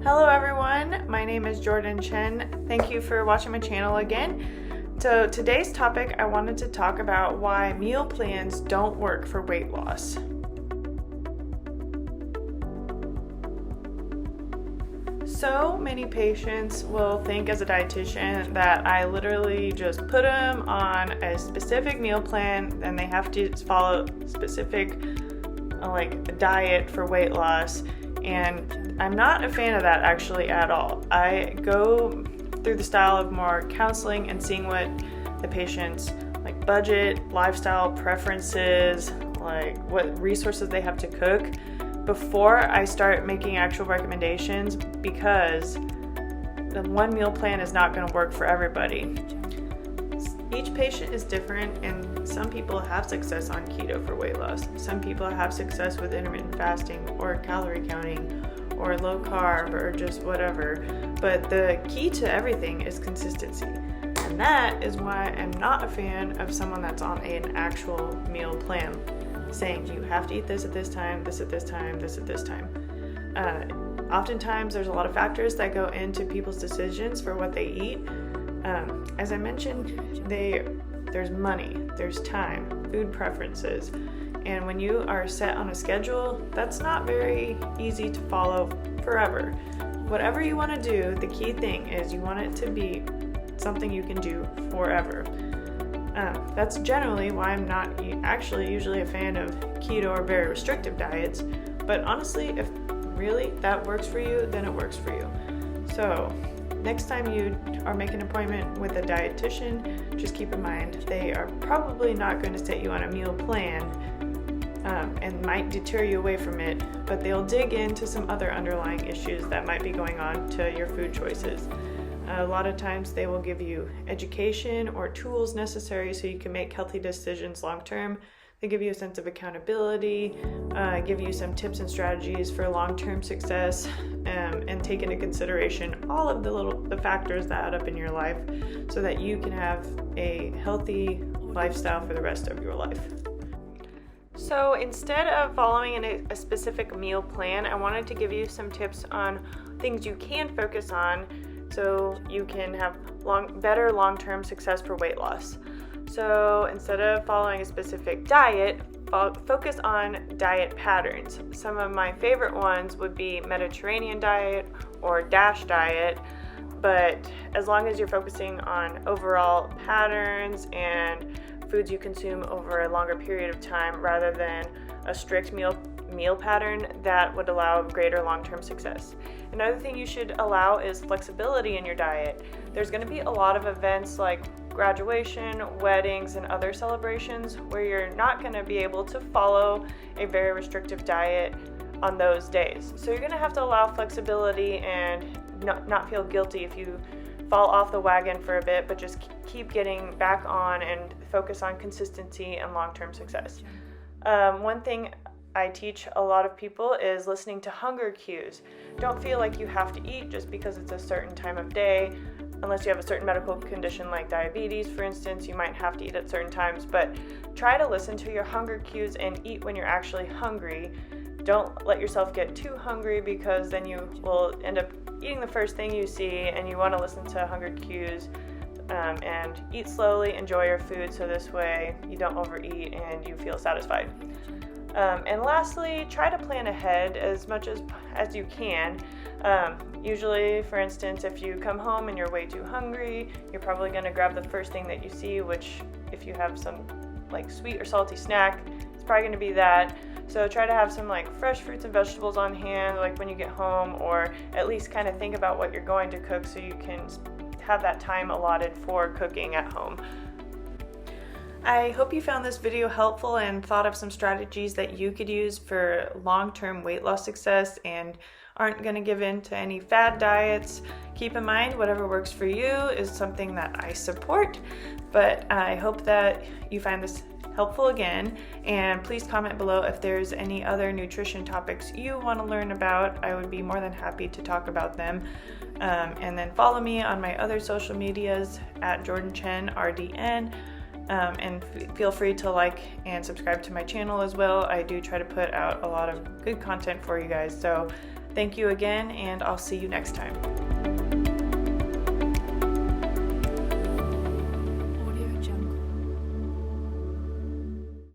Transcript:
Hello everyone, my name is Jordan Chen. Thank you for watching my channel again. So today's topic, I wanted to talk about why meal plans don't work for weight loss. So many patients will think as a dietitian that I literally just put them on a specific meal plan and they have to follow specific diet for weight loss. And I'm not a fan of that actually at all. I go through the style of more counseling and seeing what the patient's budget, lifestyle preferences, what resources they have to cook before I start making actual recommendations, because the one meal plan is not going to work for everybody. Each patient is different, and some people have success on keto for weight loss. Some people have success with intermittent fasting or calorie counting or low carb or just whatever. But the key to everything is consistency. And that is why I'm not a fan of someone that's on an actual meal plan, saying you have to eat this at this time, this at this time, this at this time. Oftentimes there's a lot of factors that go into people's decisions for what they eat. As I mentioned, there's money, there's time, food preferences, and when you are set on a schedule, that's not very easy to follow forever. Whatever you want to do, the key thing is you want it to be something you can do forever. That's generally why I'm not actually usually a fan of keto or very restrictive diets, but honestly, if really that works for you, then it works for you. So next time you are making an appointment with a dietitian, just keep in mind they are probably not going to set you on a meal plan and might deter you away from it, but they'll dig into some other underlying issues that might be going on to your food choices. A lot of times they will give you education or tools necessary so you can make healthy decisions long term. They give you a sense of accountability, give you some tips and strategies for long-term success, and take into consideration all of the factors that add up in your life so that you can have a healthy lifestyle for the rest of your life. So instead of following a specific meal plan, I wanted to give you some tips on things you can focus on so you can have better long-term success for weight loss. So instead of following a specific diet, focus on diet patterns. Some of my favorite ones would be Mediterranean diet or DASH diet, but as long as you're focusing on overall patterns and foods you consume over a longer period of time rather than a strict meal pattern, that would allow greater long-term success. Another thing you should allow is flexibility in your diet. There's going to be a lot of events like graduation, weddings, and other celebrations where you're not going to be able to follow a very restrictive diet on those days. So you're going to have to allow flexibility and not feel guilty if you fall off the wagon for a bit, but just keep getting back on and focus on consistency and long-term success. One thing I teach a lot of people is listening to hunger cues. Don't feel like you have to eat just because it's a certain time of day. Unless you have a certain medical condition like diabetes, for instance, you might have to eat at certain times, but try to listen to your hunger cues and eat when you're actually hungry. Don't let yourself get too hungry, because then you will end up eating the first thing you see, and you want to listen to hunger cues and eat slowly, enjoy your food, so this way you don't overeat and you feel satisfied. And lastly, try to plan ahead as much as you can. Usually, for instance, if you come home and you're way too hungry, you're probably going to grab the first thing that you see, which if you have some sweet or salty snack, it's probably going to be that. So try to have some fresh fruits and vegetables on hand when you get home, or at least kind of think about what you're going to cook so you can have that time allotted for cooking at home. I hope you found this video helpful and thought of some strategies that you could use for long-term weight loss success and aren't going to give in to any fad diets. Keep in mind, whatever works for you is something that I support, but I hope that you find this helpful again, and please comment below if there's any other nutrition topics you want to learn about. I would be more than happy to talk about them. And then follow me on my other social medias at Jordan Chen RDN. And feel free to like and subscribe to my channel as well. I do try to put out a lot of good content for you guys. So Thank you again, and I'll see you next time.